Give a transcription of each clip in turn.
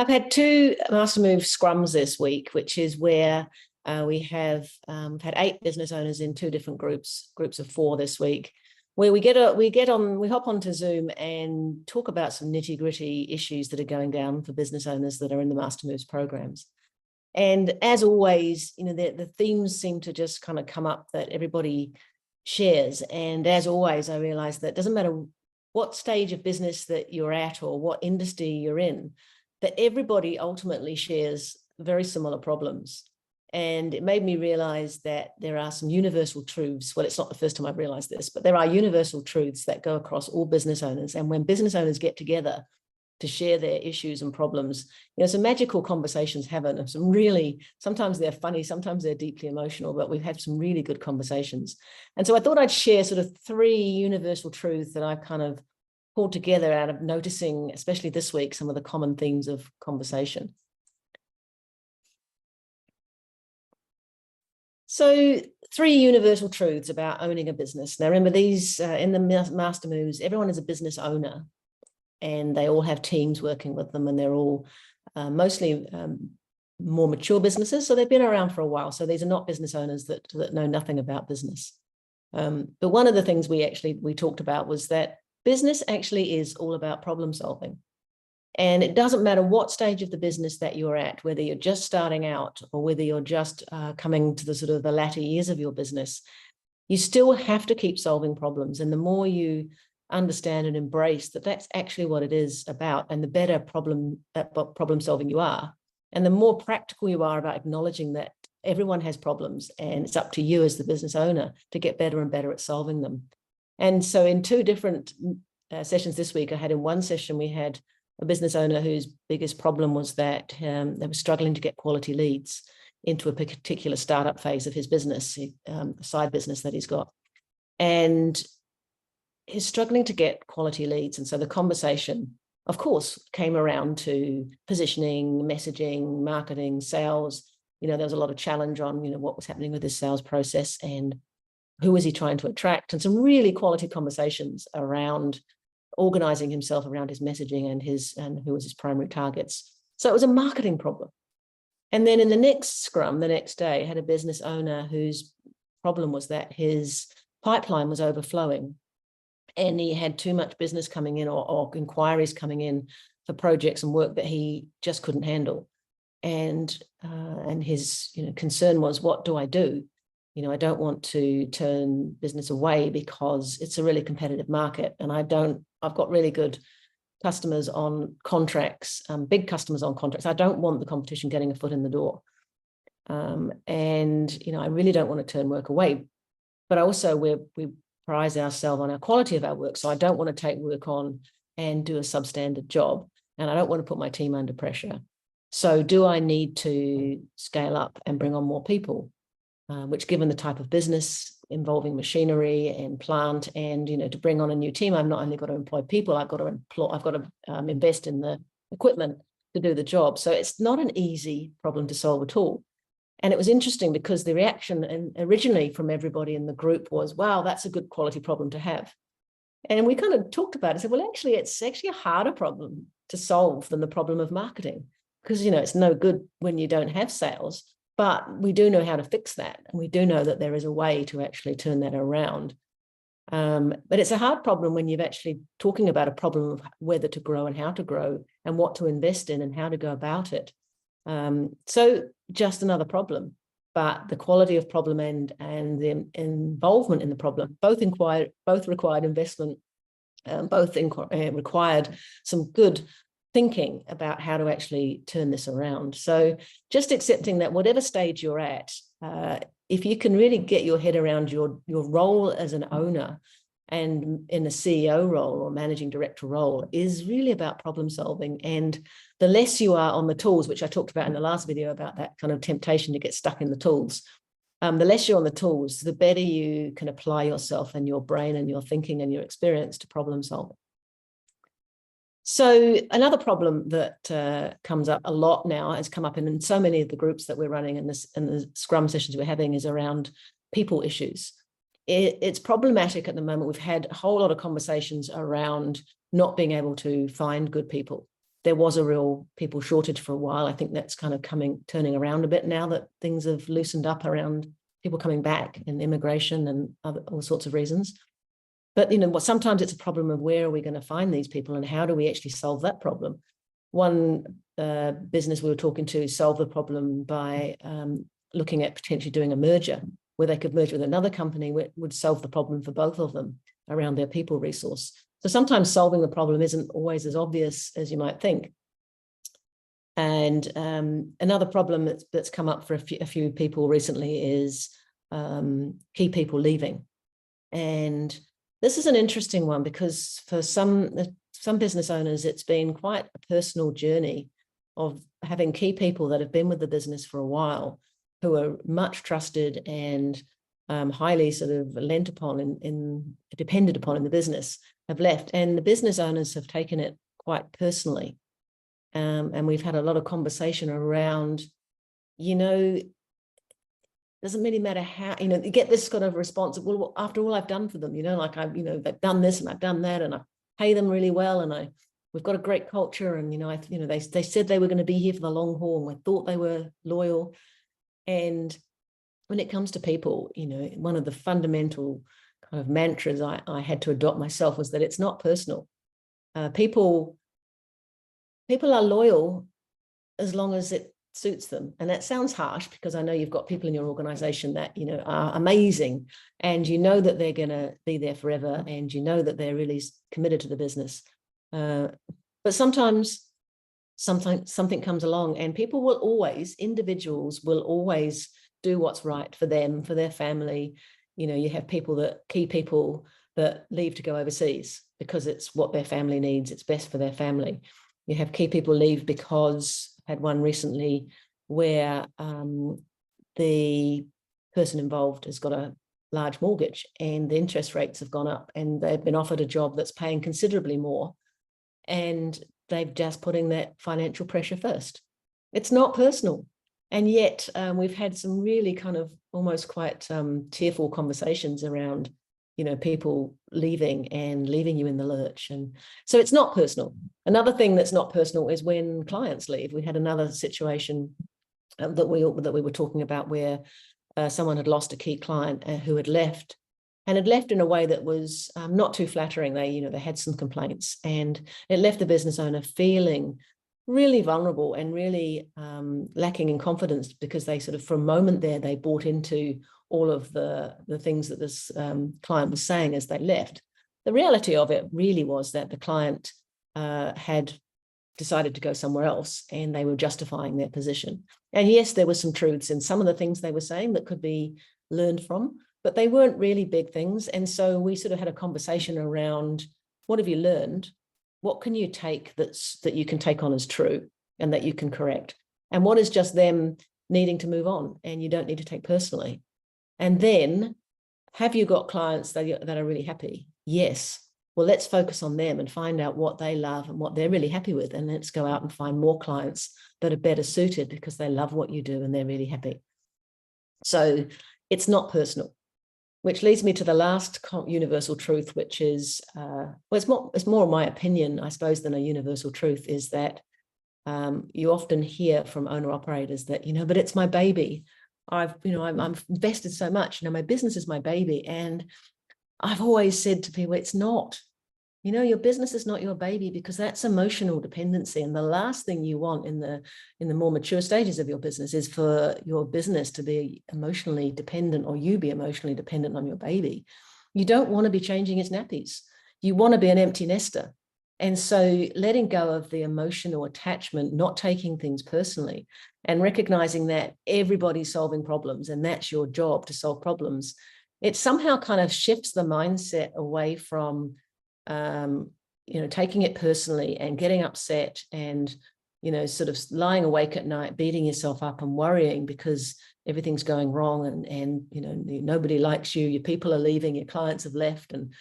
I've had two Master Move scrums this week, which is where we have had 8 business owners in 2 different groups of 4 this week, where we hop onto Zoom and talk about some nitty-gritty issues that are going down for business owners that are in the Master Moves programs. And as always, the themes seem to just kind of come up that everybody shares. And as always, I realized that it doesn't matter what stage of business that you're at or what industry you're in, that everybody ultimately shares very similar problems. And it made me realize that there are some universal truths. Well, it's not the first time I've realized this, but there are universal truths that go across all business owners. And when business owners get together to share their issues and problems, some magical conversations happen. Sometimes they're funny, sometimes they're deeply emotional, but we've had some really good conversations. And so I thought I'd share sort of 3 universal truths that I've kind of pulled together out of noticing, especially this week, some of the common themes of conversation. So 3 universal truths about owning a business. Now, remember these in the Master Moves, everyone is a business owner and they all have teams working with them, and they're all mostly more mature businesses. So they've been around for a while. So these are not business owners that know nothing about business. But one of the things we talked about was that business actually is all about problem solving. And it doesn't matter what stage of the business that you're at, whether you're just starting out or whether you're just coming to the sort of the latter years of your business, you still have to keep solving problems. And the more you understand and embrace that that's actually what it is about, and the better problem solving you are, and the more practical you are about acknowledging that everyone has problems and it's up to you as the business owner to get better and better at solving them. And so in 2 different sessions this week, in one session, we had a business owner whose biggest problem was that they were struggling to get quality leads into a particular startup phase of his business, a side business that he's got. And he's struggling to get quality leads. And so the conversation, of course, came around to positioning, messaging, marketing, sales. There was a lot of challenge on, what was happening with his sales process and who was he trying to attract, and some really quality conversations around organizing himself around his messaging and who was his primary targets. So it was a marketing problem. And then in the next scrum, the next day, I had a business owner whose problem was that his pipeline was overflowing and he had too much business coming in or inquiries coming in for projects and work that he just couldn't handle. And his concern was, what do I do? I don't want to turn business away because it's a really competitive market, and I've got really good customers on contracts, big customers on contracts. I don't want the competition getting a foot in the door. And I really don't want to turn work away, but also we prize ourselves on our quality of our work. So I don't want to take work on and do a substandard job, and I don't want to put my team under pressure. So do I need to scale up and bring on more people? Which, given the type of business involving machinery and plant, and to bring on a new team, I've not only got to employ people, I've got to invest in the equipment to do the job. So it's not an easy problem to solve at all. And it was interesting because the reaction originally from everybody in the group was, "Wow, that's a good quality problem to have." And we kind of talked about it. Said, well, actually, it's actually a harder problem to solve than the problem of marketing, because it's no good when you don't have sales. But we do know how to fix that. And we do know that there is a way to actually turn that around. But it's a hard problem when you're actually talking about a problem of whether to grow and how to grow and what to invest in and how to go about it. So just another problem. But the quality of problem and the involvement in the problem both required investment, required some good thinking about how to actually turn this around. So just accepting that whatever stage you're at, if you can really get your head around your role as an owner and in a CEO role or managing director role is really about problem solving. And the less you are on the tools, which I talked about in the last video about that kind of temptation to get stuck in the tools, the less you're on the tools, the better you can apply yourself and your brain and your thinking and your experience to problem solving. So another problem that comes up a lot now, has come up in so many of the groups that we're running in the Scrum sessions we're having, is around people issues. It's problematic at the moment. We've had a whole lot of conversations around not being able to find good people. there was a real people shortage for a while. I think that's kind of turning around a bit now that things have loosened up around people coming back and immigration and all sorts of reasons. But, sometimes it's a problem of where are we going to find these people and how do we actually solve that problem? One business we were talking to solved the problem by looking at potentially doing a merger where they could merge with another company, which would solve the problem for both of them around their people resource. So sometimes solving the problem isn't always as obvious as you might think. And another problem that's come up for a few people recently is key people leaving. And this is an interesting one because for some business owners, it's been quite a personal journey of having key people that have been with the business for a while, who are much trusted and highly sort of lent upon depended upon in the business, have left. And the business owners have taken it quite personally. And we've had a lot of conversation around, doesn't really matter how, you get this kind of response of, well, after all I've done for them, they've done this and I've done that and I pay them really well and we've got a great culture and, they said they were going to be here for the long haul and we thought they were loyal. And when it comes to people, one of the fundamental kind of mantras I had to adopt myself was that it's not personal. People are loyal as long as it suits them. And that sounds harsh because I know you've got people in your organization that, are amazing and that they're going to be there forever and that they're really committed to the business. But sometimes something comes along and individuals will always do what's right for them, for their family. You have key people that leave to go overseas because it's what their family needs. It's best for their family. You have key people leave because I had one recently where the person involved has got a large mortgage and the interest rates have gone up and they've been offered a job that's paying considerably more. And they've just putting that financial pressure first. It's not personal. And yet we've had some really kind of almost quite tearful conversations around, people leaving you in the lurch. And so it's not personal. Another thing that's not personal is when clients leave. We had another situation that we were talking about where someone had lost a key client who had left in a way that was not too flattering. They had some complaints and it left the business owner feeling really vulnerable and really lacking in confidence because they sort of, for a moment there, they bought into all of the things that this client was saying as they left. The reality of it really was that the client had decided to go somewhere else and they were justifying their position. And yes, there were some truths in some of the things they were saying that could be learned from, but they weren't really big things. And so we sort of had a conversation around, what have you learned? What can you take that you can take on as true and that you can correct? And what is just them needing to move on and you don't need to take personally? And then, have you got clients that are really happy? Yes. Well, let's focus on them and find out what they love and what they're really happy with. And let's go out and find more clients that are better suited because they love what you do and they're really happy. So it's not personal, which leads me to the last universal truth, which is, it's more my opinion, I suppose, than a universal truth, is that you often hear from owner operators that, but it's my baby. I'm invested so much, my business is my baby. And I've always said to people, it's not, your business is not your baby, because that's emotional dependency. And the last thing you want in the more mature stages of your business is for your business to be emotionally dependent, or you be emotionally dependent on your baby. You don't want to be changing its nappies. You want to be an empty nester. And so letting go of the emotional attachment, not taking things personally, and recognizing that everybody's solving problems and that's your job to solve problems, it somehow kind of shifts the mindset away from taking it personally and getting upset and, sort of lying awake at night, beating yourself up and worrying because everything's going wrong and nobody likes you, your people are leaving, your clients have left. And,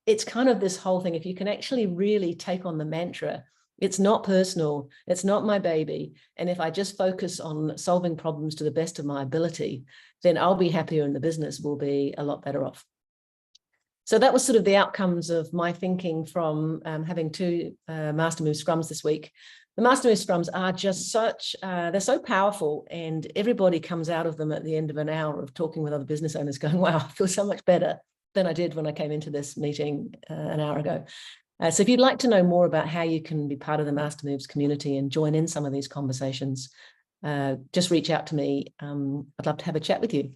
it's kind of this whole thing. If you can actually really take on the mantra, it's not personal, it's not my baby. And if I just focus on solving problems to the best of my ability, then I'll be happier and the business will be a lot better off. So that was sort of the outcomes of my thinking from having two Master Move Scrums this week. The Master Move Scrums are just they're so powerful, and everybody comes out of them at the end of an hour of talking with other business owners going, wow, I feel so much better than I did when I came into this meeting an hour ago. So if you'd like to know more about how you can be part of the Master Moves community and join in some of these conversations, just reach out to me. I'd love to have a chat with you.